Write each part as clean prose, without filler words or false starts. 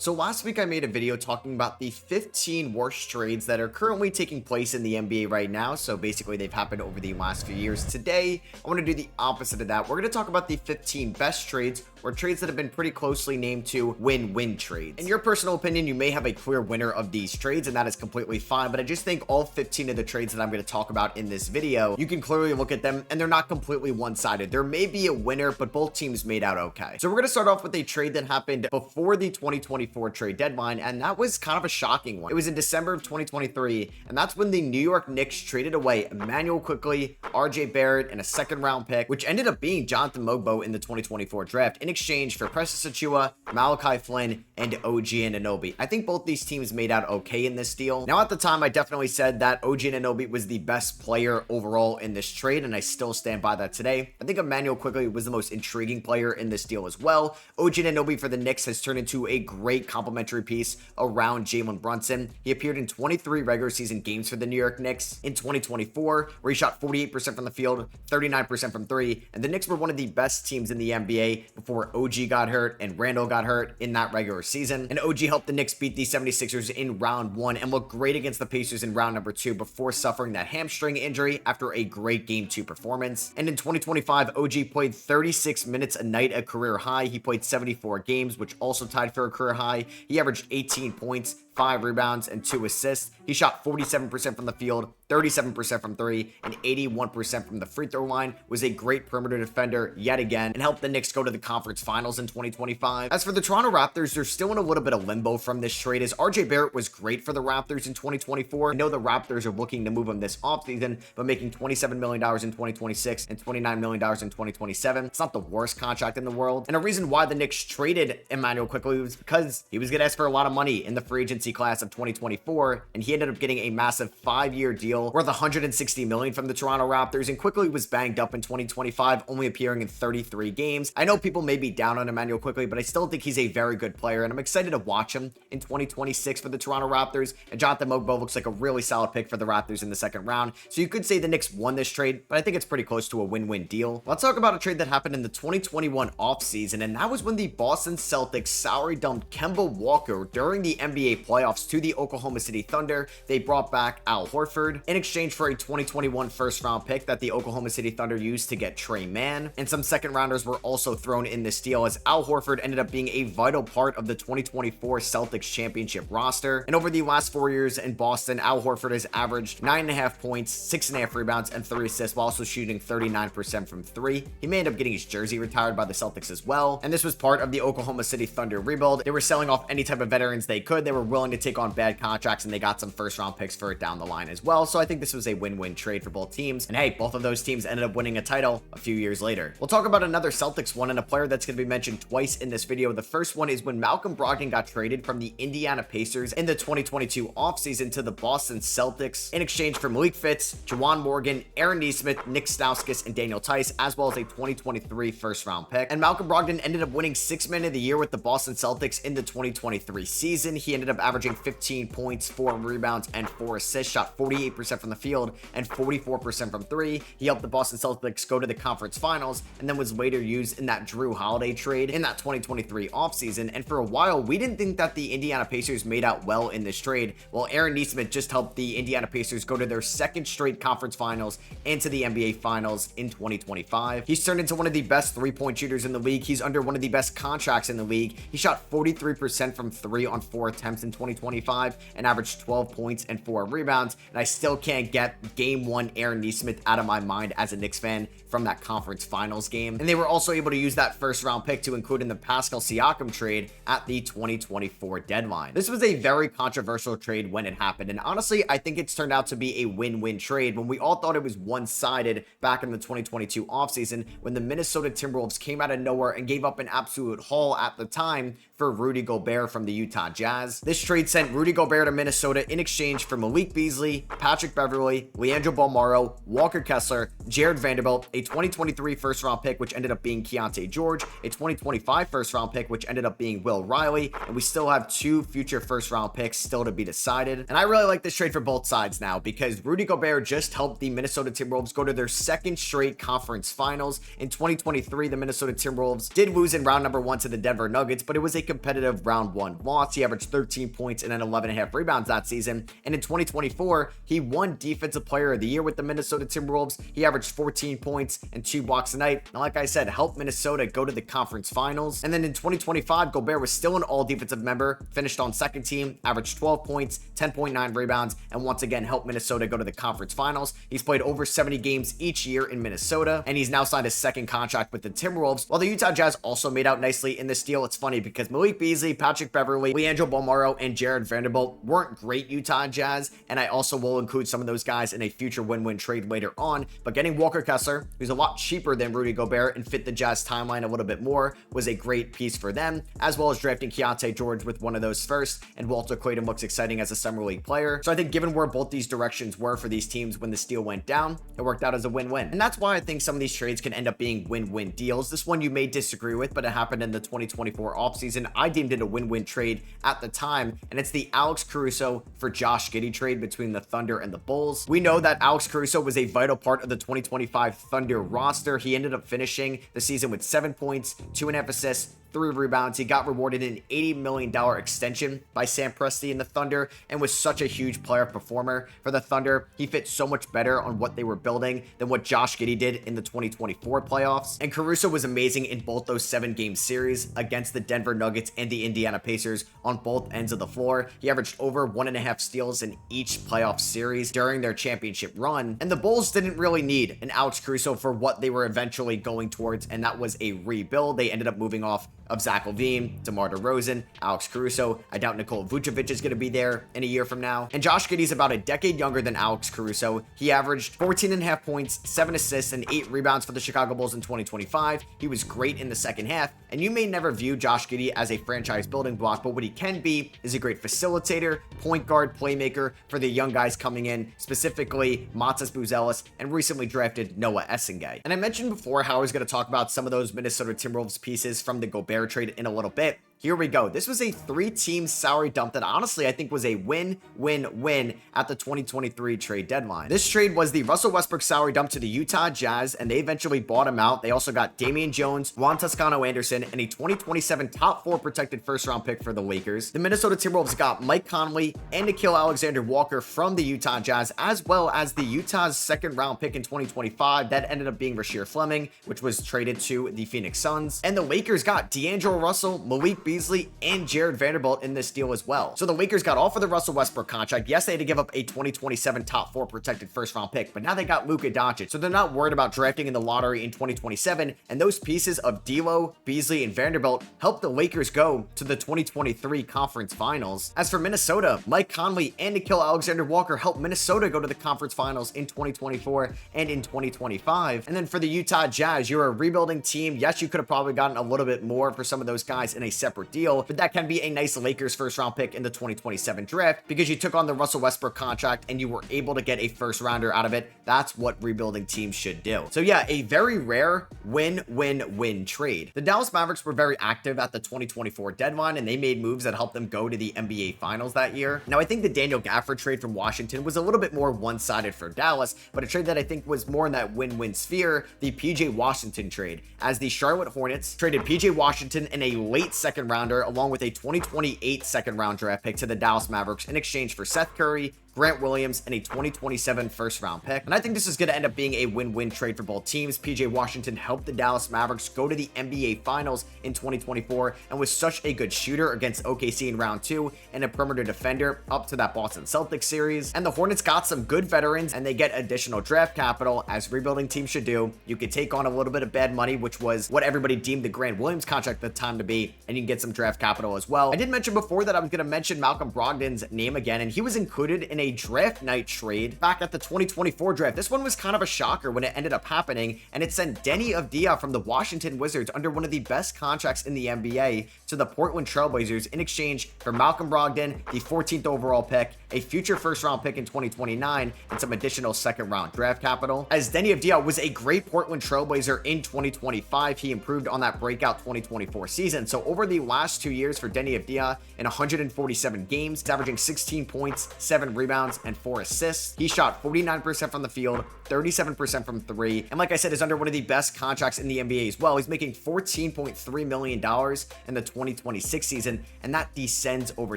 So last week I made a video talking about the 15 worst trades that are currently taking place in the NBA right now. So basically they've happened over the last few years. Today, I want to do the opposite of that. We're going to talk about the 15 best trades or trades that have been pretty closely named to win-win trades. In your personal opinion, you may have a clear winner of these trades, and that is completely fine. But I just think all 15 of the trades that I'm going to talk about in this video, you can clearly look at them and they're not completely one-sided. There may be a winner, but both teams made out okay. So we're going to start off with a trade that happened before the 2024 trade deadline, and that was kind of a shocking one. It was in December of 2023, and that's when the New York Knicks traded away Emmanuel Quickley, RJ Barrett, and a second-round pick, which ended up being Jonathan Mogbo in the 2024 draft, in exchange for Precious Achiuwa, Malachi Flynn, and OG Anunoby. I think both these teams made out okay in this deal. Now, at the time, I definitely said that OG Anunoby was the best player overall in this trade, and I still stand by that today. I think Emmanuel Quickley was the most intriguing player in this deal as well. OG Anunoby for the Knicks has turned into a great complementary piece around Jalen Brunson. He appeared in 23 regular season games for the New York Knicks in 2024, where he shot 48% from the field, 39% from three, and the Knicks were one of the best teams in the NBA before OG got hurt and Randall got hurt in that regular season. And OG helped the Knicks beat the 76ers in round one and look great against the Pacers in round number two before suffering that hamstring injury after a great game two performance. And in 2025, OG played 36 minutes a night, a career high. He played 74 games, which also tied for a career high. He averaged 18 points, 5 rebounds, and 2 assists. He shot 47% from the field, 37% from three, and 81% from the free throw line, was a great perimeter defender yet again, and helped the Knicks go to the conference finals in 2025. As for the Toronto Raptors, they're still in a little bit of limbo from this trade, as RJ Barrett was great for the Raptors in 2024. I know the Raptors are looking to move him this offseason, but making $27 million in 2026 and $29 million in 2027. It's not the worst contract in the world. And a reason why the Knicks traded Emmanuel Quickley was because he was going to ask for a lot of money in the free agency class of 2024, and he ended up getting a massive 5-year deal worth $160 million from the Toronto Raptors, and Quickley was banged up in 2025, only appearing in 33 games. I know people may be down on Emmanuel Quickley, but I still think he's a very good player, and I'm excited to watch him in 2026 for the Toronto Raptors, and Jonathan Mogbo looks like a really solid pick for the Raptors in the second round. So you could say the Knicks won this trade, but I think it's pretty close to a win-win deal. Let's talk about a trade that happened in the 2021 offseason, and that was when the Boston Celtics salary dumped Kemba Walker during the NBA playoffs to the Oklahoma City Thunder. They brought back Al Horford in exchange for a 2021 first round pick that the Oklahoma City Thunder used to get Trey Mann, and some second rounders were also thrown in this deal, as Al Horford ended up being a vital part of the 2024 Celtics championship roster. And over the last 4 years in Boston, Al Horford has averaged 9.5 points, 6.5 rebounds, and 3 assists, while also shooting 39% from three. He may end up getting his jersey retired by the Celtics as well, and this was part of the Oklahoma City Thunder rebuild. They were selling off any type of veterans they could. They were willing to take on bad contracts, and they got some first round picks for it down the line as well. So I think this was a win-win trade for both teams, and hey, both of those teams ended up winning a title a few years later. We'll talk about another Celtics one, and a player that's going to be mentioned twice in this video. The first one is when Malcolm Brogdon got traded from the Indiana Pacers in the 2022 offseason to the Boston Celtics in exchange for Malik Fitz, Juwan Morgan, Aaron Nesmith, Nick Stauskas, and Daniel Tice, as well as a 2023 first round pick. And Malcolm Brogdon ended up winning 6th Man of the Year with the Boston Celtics in the 2023 season. He ended up averaging 15 points, 4 rebounds, and 4 assists, shot 48% from the field and 44% from three. He helped the Boston Celtics go to the conference finals, and then was later used in that Drew Holiday trade in that 2023 offseason. And for a while, we didn't think that the Indiana Pacers made out well in this trade. Well, Aaron Nesmith just helped the Indiana Pacers go to their second straight conference finals and to the NBA finals in 2025. He's turned into one of the best three-point shooters in the league. He's under one of the best contracts in the league. He shot 43% from three on 4 attempts in 2025 and averaged 12 points and 4 rebounds. And I still can't get game one Aaron Nesmith out of my mind as a Knicks fan from that conference finals game. And they were also able to use that first round pick to include in the Pascal Siakam trade at the 2024 deadline. This was a very controversial trade when it happened, and honestly, I think it's turned out to be a win-win trade when we all thought it was one-sided back in the 2022 offseason when the Minnesota Timberwolves came out of nowhere and gave up an absolute haul at the time for Rudy Gobert from the Utah Jazz. This trade sent Rudy Gobert to Minnesota in exchange for Malik Beasley, Patrick Beverley, Leandro Bolmaro, Walker Kessler, Jared Vanderbilt, a 2023 first-round pick, which ended up being Keontae George, a 2025 first-round pick, which ended up being Will Riley, and we still have 2 future first-round picks still to be decided. And I really like this trade for both sides now, because Rudy Gobert just helped the Minnesota Timberwolves go to their second straight conference finals. In 2023, the Minnesota Timberwolves did lose in round number 1 to the Denver Nuggets, but it was a competitive round 1 loss. He averaged 13 points and then 11.5 rebounds that season. And in 2024, he won Defensive Player of the Year with the Minnesota Timberwolves. He averaged 14 points and 2 blocks a night. And like I said, helped Minnesota go to the conference finals. And then in 2025, Gobert was still an all-defensive member, finished on second team, averaged 12 points, 10.9 rebounds, and once again helped Minnesota go to the conference finals. He's played over 70 games each year in Minnesota, and he's now signed his second contract with the Timberwolves. While the Utah Jazz also made out nicely in this deal, it's funny because Malik Beasley, Patrick Beverley, Leandro Bolmaro, and Jared Vanderbilt weren't great Utah Jazz, and I also will include some of those guys in a future win-win trade later on. But getting Walker Kessler, who's a lot cheaper than Rudy Gobert and fit the Jazz timeline a little bit more, was a great piece for them, as well as drafting Keontae George with one of those first, and Walter Clayton looks exciting as a summer league player. So I think given where both these directions were for these teams when this deal went down, it worked out as a win-win. And that's why I think some of these trades can end up being win-win deals. This one you may disagree with, but it happened in the 2024 offseason. I deemed it a win-win trade at the time, and it's the Alex Caruso for Josh Giddey trade between the Thunder and the Bulls. We know that Alex Caruso was a vital part of the 2025 Thunder roster. He ended up finishing the season with 7 points, 2.5 assists, 3 rebounds. He got rewarded an $80 million extension by Sam Presti and the Thunder, and was such a huge player performer for the Thunder. He fit so much better on what they were building than what Josh Giddey did in the 2024 playoffs. And Caruso was amazing in both those 7-game series against the Denver Nuggets and the Indiana Pacers on both ends of the floor. He averaged over 1.5 steals in each playoff series during their championship run. And the Bulls didn't really need an Alex Caruso for what they were eventually going towards, and that was a rebuild. They ended up moving off of Zach LaVine, DeMar DeRozan, Alex Caruso. I doubt Nikola Vucevic is going to be there in a year from now. And Josh Giddey's about a decade younger than Alex Caruso. He averaged 14.5 points, 7 assists, and 8 rebounds for the Chicago Bulls in 2025. He was great in the second half, and you may never view Josh Giddey as a franchise building block, but what he can be is a great facilitator, point guard, playmaker for the young guys coming in, specifically Matas Buzelis and recently drafted Noah Essengay. And I mentioned before how I was going to talk about some of those Minnesota Timberwolves pieces from the Gobert trade in a little bit. Here we go. This was a 3-team salary dump that honestly I think was a win-win-win at the 2023 trade deadline. This trade was the Russell Westbrook salary dump to the Utah Jazz, and they eventually bought him out. They also got Damian Jones, Juan Toscano-Anderson, and a 2027 top 4 protected first-round pick for the Lakers. The Minnesota Timberwolves got Mike Conley and Nickeil Alexander-Walker from the Utah Jazz, as well as the Utah's second-round pick in 2025 that ended up being Rasheer Fleming, which was traded to the Phoenix Suns. And the Lakers got D'Angelo Russell, Malik Beasley, and Jared Vanderbilt in this deal as well. So the Lakers got all for the Russell Westbrook contract. Yes, they had to give up a 2027 top 4 protected first round pick, but now they got Luka Doncic. So they're not worried about drafting in the lottery in 2027. And those pieces of D'Lo, Beasley, and Vanderbilt helped the Lakers go to the 2023 conference finals. As for Minnesota, Mike Conley and Nickeil Alexander-Walker helped Minnesota go to the conference finals in 2024 and in 2025. And then for the Utah Jazz, you're a rebuilding team. Yes, you could have probably gotten a little bit more for some of those guys in a separate deal, but that can be a nice Lakers first round pick in the 2027 draft because you took on the Russell Westbrook contract and you were able to get a first rounder out of it. That's what rebuilding teams should do. So yeah, a very rare win-win-win trade. The Dallas Mavericks were very active at the 2024 deadline, and they made moves that helped them go to the NBA Finals that year. Now, I think the Daniel Gafford trade from Washington was a little bit more one-sided for Dallas, but a trade that I think was more in that win-win sphere, the PJ Washington trade, as the Charlotte Hornets traded PJ Washington in a late second rounder along with a 2028 second round draft pick to the Dallas Mavericks in exchange for Seth Curry, Grant Williams, and a 2027 first round pick. And I think this is going to end up being a win-win trade for both teams. PJ Washington helped the Dallas Mavericks go to the NBA Finals in 2024 and was such a good shooter against OKC in round 2 and a perimeter defender up to that Boston Celtics series. And the Hornets got some good veterans and they get additional draft capital, as rebuilding teams should do. You could take on a little bit of bad money, which was what everybody deemed the Grant Williams contract at the time to be, and you can get some draft capital as well. I did mention before that I was going to mention Malcolm Brogdon's name again, and he was included in in a draft night trade back at the 2024 draft. This one was kind of a shocker when it ended up happening, and it sent Deni Avdija from the Washington Wizards under one of the best contracts in the NBA to the Portland Trailblazers in exchange for Malcolm Brogdon, the 14th overall pick, a future first-round pick in 2029, and some additional second-round draft capital. As Deni Avdija was a great Portland Trailblazer in 2025, he improved on that breakout 2024 season. So over the last 2 years for Deni Avdija, in 147 games, he's averaging 16 points, 7 rebounds, and 4 assists. He shot 49% from the field, 37% from 3, and like I said, is under one of the best contracts in the NBA as well. He's making $14.3 million in the 2026 season, and that descends over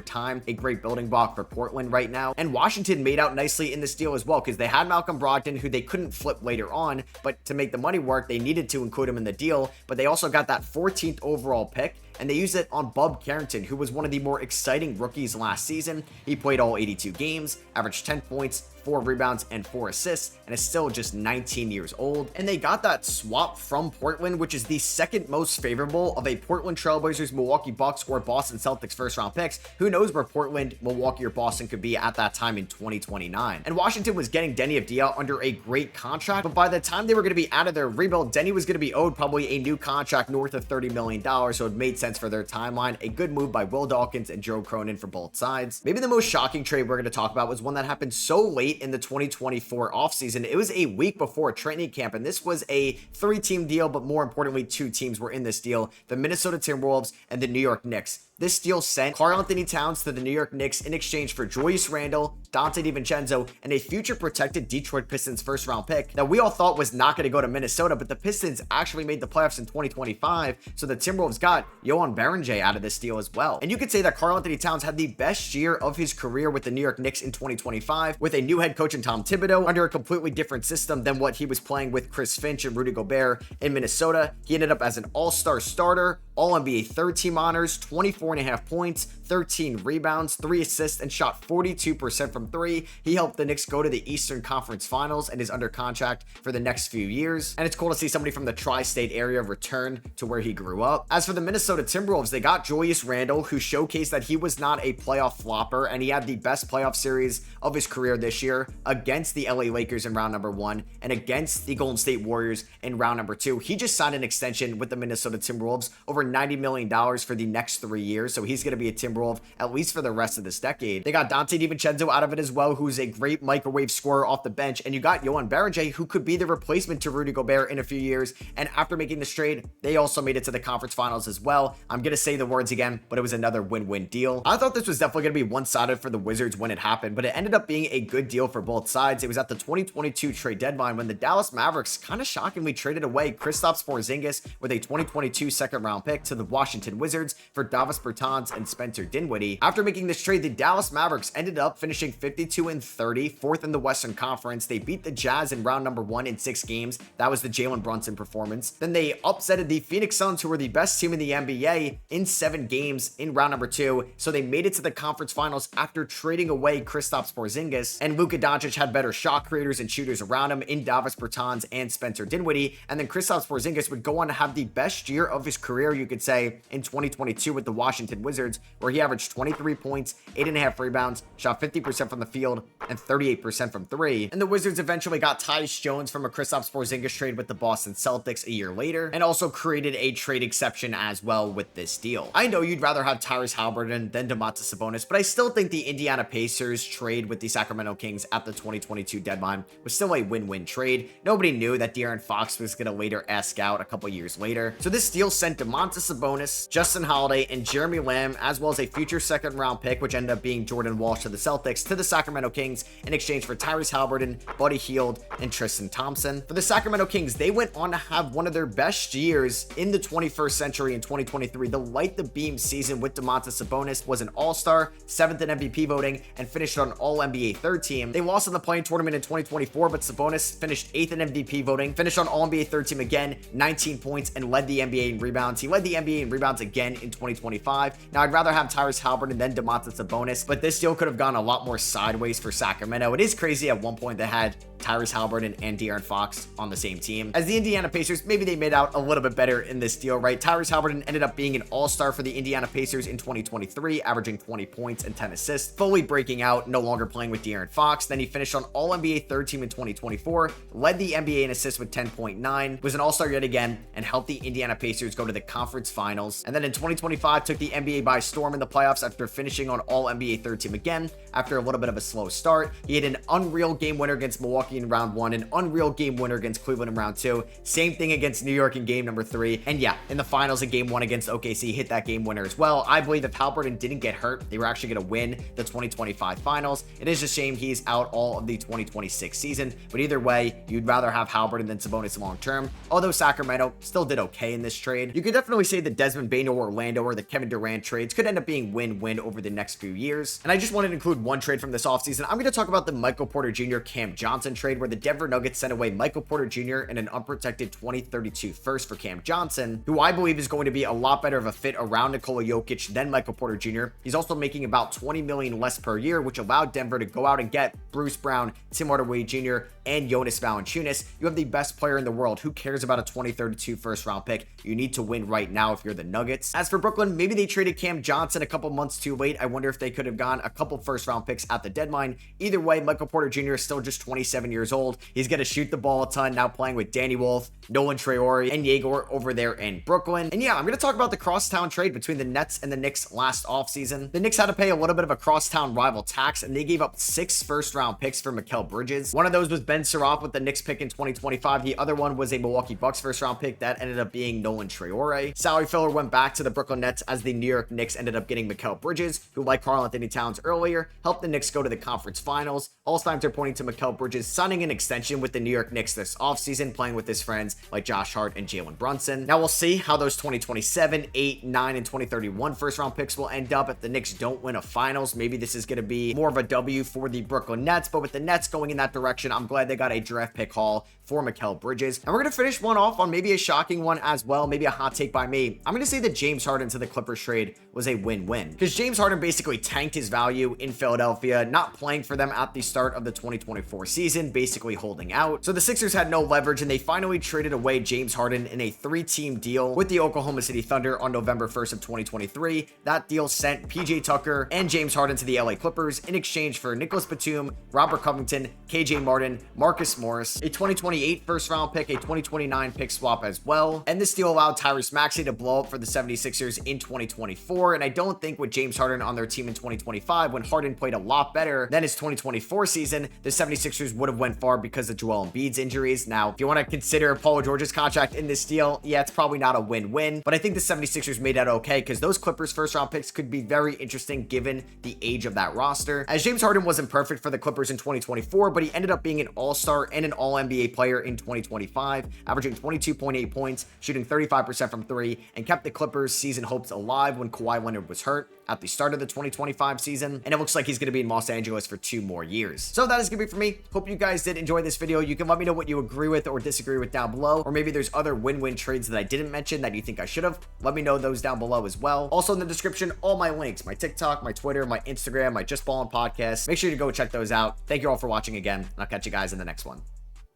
time. A great building block for Portland right now. And Washington made out nicely in this deal as well, because they had Malcolm Brogdon, who they couldn't flip later on, but to make the money work, they needed to include him in the deal. But they also got that 14th overall pick, and they used it on Bub Carrington, who was one of the more exciting rookies last season. He played all 82 games, averaged 10 points, 4 rebounds, and 4 assists, and is still just 19 years old. And they got that swap from Portland, which is the second most favorable of a Portland Trailblazers, Milwaukee Bucks, or Boston Celtics first-round picks. Who knows where Portland, Milwaukee, or Boston could be at that time in 2029. And Washington was getting Deni Avdija under a great contract, but by the time they were going to be out of their rebuild, Deni was going to be owed probably a new contract north of $30 million, so it made sense for their timeline. A good move by Will Dawkins and Joe Cronin for both sides. Maybe the most shocking trade we're going to talk about was one that happened so late in the 2024 offseason. It was a week before training camp, and this was a 3-team deal, but more importantly, 2 teams were in this deal: the Minnesota Timberwolves and the New York Knicks. This deal sent Karl-Anthony Towns to the New York Knicks in exchange for Julius Randle, Dante DiVincenzo, and a future protected Detroit Pistons first-round pick that we all thought was not going to go to Minnesota, but the Pistons actually made the playoffs in 2025, so the Timberwolves got Johan Berenjay out of this deal as well. And you could say that Karl-Anthony Towns had the best year of his career with the New York Knicks in 2025, with a new head coach in Tom Thibodeau under a completely different system than what he was playing with Chris Finch and Rudy Gobert in Minnesota. He ended up as an all-star starter, All-NBA third-team honors, 24.5 points, 13 rebounds, 3 assists, and shot 42% from 3. He helped the Knicks go to the Eastern Conference Finals and is under contract for the next few years. And it's cool to see somebody from the tri-state area return to where he grew up. As for the Minnesota Timberwolves, they got Julius Randle, who showcased that he was not a playoff flopper, and he had the best playoff series of his career this year against the LA Lakers in round number 1 and against the Golden State Warriors in round number 2. He just signed an extension with the Minnesota Timberwolves over $90 million for the next 3 years, so he's going to be a Timberwolf at least for the rest of this decade. They got Dante DiVincenzo out of it as well, who's a great microwave scorer off the bench, and you got Johan Berenjay, who could be the replacement to Rudy Gobert in a few years. And after making this trade, they also made it to the conference finals as well. I'm going to say the words again, but it was another win-win deal. I thought this was definitely going to be one-sided for the Wizards when it happened, but it ended up being a good deal for both sides. It was at the 2022 trade deadline when the Dallas Mavericks kind of shockingly traded away Kristaps Porzingis with a 2022 second-round pick to the Washington Wizards for Davis Bertans and Spencer Dinwiddie. After making this trade, the Dallas Mavericks ended up finishing 52-30, 4th in the Western Conference. They beat the Jazz in round number 1 in 6 games. That was the Jalen Brunson performance. Then they upsetted the Phoenix Suns, who were the best team in the NBA, in 7 games in round number 2. So they made it to the conference finals after trading away Kristaps Porzingis. And Luka Doncic had better shot creators and shooters around him in Davis Bertans and Spencer Dinwiddie. And then Kristaps Porzingis would go on to have the best year of his career, you could say, in 2022 with the Washington Wizards, where he averaged 23 points, 8.5 rebounds, shot 50% from the field, and 38% from 3. And the Wizards eventually got Tyus Jones from a Kristaps Porzingis trade with the Boston Celtics a year later, and also created a trade exception as well with this deal. I know you'd rather have Tyrese Haliburton than Domantas Sabonis, but I still think the Indiana Pacers trade with the Sacramento Kings at the 2022 deadline was still a win-win trade. Nobody knew that De'Aaron Fox was going to later ask out a couple years later. So this deal sent Domantas Sabonis, Justin Holiday, and Jeremy Lamb, as well as a future second-round pick, which ended up being Jordan Walsh to the Celtics, to the Sacramento Kings in exchange for Tyrese Haliburton, Buddy Hield, and Tristan Thompson. For the Sacramento Kings, they went on to have one of their best years in the 21st century in 2023. The light the beam season with Domantas Sabonis was an all-star, 7th in MVP voting, and finished on All-NBA third team. They lost in the play-in tournament in 2024, but Sabonis finished 8th in MVP voting, finished on All-NBA third team again, 19 points, and led the NBA in rebounds. He led the NBA in rebounds again in 2025. 2025. Now, I'd rather have Tyrese Haliburton than Domantas Sabonis, but this deal could have gone a lot more sideways for Sacramento. It is crazy at one point they had Tyrese Haliburton and De'Aaron Fox on the same team. As the Indiana Pacers, maybe they made out a little bit better in this deal, right? Tyrese Haliburton ended up being an all-star for the Indiana Pacers in 2023, averaging 20 points and 10 assists, fully breaking out, no longer playing with De'Aaron Fox. Then he finished on All-NBA third team in 2024, led the NBA in assists with 10.9, was an all-star yet again, and helped the Indiana Pacers go to the conference finals. And then in 2025, took the NBA by storm in the playoffs after finishing on All-NBA third team again, after a little bit of a slow start. He had an unreal game winner against Milwaukee in round 1, an unreal game winner against Cleveland in round 2, same thing against New York in game number 3, and yeah, in the finals in game 1 against OKC, hit that game winner as well. I believe if Haliburton didn't get hurt, they were actually going to win the 2025 finals. It is a shame he's out all of the 2026 season, but either way, you'd rather have Haliburton than Sabonis long term, although Sacramento still did okay in this trade. You could definitely say the Desmond Bane to Orlando or the Kevin Durant trades could end up being win-win over the next few years. And I just wanted to include one trade from this offseason. I'm going to talk about the Michael Porter Jr. Cam Johnson trade, where the Denver Nuggets sent away Michael Porter Jr. and an unprotected 2032 first for Cam Johnson, who I believe is going to be a lot better of a fit around Nikola Jokic than Michael Porter Jr. He's also making about $20 million less per year, which allowed Denver to go out and get Bruce Brown, Tim Hardaway Jr., and Jonas Valanciunas. You have the best player in the world. Who cares about a 2032 first round pick? You need to win right now if you're the Nuggets. As for Brooklyn, maybe they traded Cam Johnson a couple months too late. I wonder if they could have gone a couple first round picks at the deadline. Either way, Michael Porter Jr. is still just 27 years old. He's going to shoot the ball a ton, now playing with Danny Wolf, Nolan Traore, and Yegor over there in Brooklyn. And yeah, I'm going to talk about the crosstown trade between the Nets and the Knicks last offseason. The Knicks had to pay a little bit of a crosstown rival tax, and they gave up 6 first-round picks for Mikal Bridges. One of those was Ben Surratt with the Knicks pick in 2025. The other one was a Milwaukee Bucks first-round pick that ended up being Nolan Traore. Salary filler went back to the Brooklyn Nets as the New York Knicks ended up getting Mikal Bridges, who, like Karl-Anthony Towns earlier, helped the Knicks go to the conference finals. All signs are pointing to Mikal Bridges signing an extension with the New York Knicks this offseason, playing with his friends like Josh Hart and Jalen Brunson. Now we'll see how those 2027, 8, 9, and 2031 first-round picks will end up if the Knicks don't win a finals. Maybe this is going to be more of a W for the Brooklyn Nets, but with the Nets going in that direction, I'm glad they got a draft pick haul for Mikal Bridges. And we're going to finish one off on maybe a shocking one as well, maybe a hot take by me. I'm going to say that James Harden to the Clippers trade was a win-win, because James Harden basically tanked his value in Philadelphia, not playing for them at the start of the 2024 season, basically holding out. So the Sixers had no leverage, and they finally traded away James Harden in a 3-team deal with the Oklahoma City Thunder on November 1st of 2023. That deal sent PJ Tucker and James Harden to the LA Clippers in exchange for Nicholas Batum, Robert Covington, KJ Martin, Marcus Morris, a 2028 first round pick, a 2029 pick swap as well. And this deal allowed Tyrese Maxey to blow up for the 76ers in 2024. And I don't think with James Harden on their team in 2025, when Harden played a lot better than his 2024 season, the 76ers would have went far because of Joel Embiid's injuries. Now, if you want to consider Paul George's contract in this deal, yeah, it's probably not a win-win, but I think the 76ers made out okay, because those Clippers first round picks could be very interesting given the age of that roster. As James Harden wasn't perfect for the Clippers in 2024, but he ended up being an all-star and an all-NBA player in 2025, averaging 22.8 points, shooting 35% from 3, and kept the Clippers' season hopes alive when Kawhi Leonard was hurt at the start of the 2025 season, and it looks like he's going to be in Los Angeles for 2 more years. So that is going to be for me. Hope you guys did enjoy this video. You can let me know what you agree with or disagree with down below, or maybe there's other win-win trades that I didn't mention that you think I should have. Let me know those down below as well. Also in the description, all my links, my TikTok, my Twitter, my Instagram, my Just Ballin' podcast. Make sure to go check those out. Thank you all for watching again, and I'll catch you guys in the next one.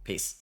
Peace.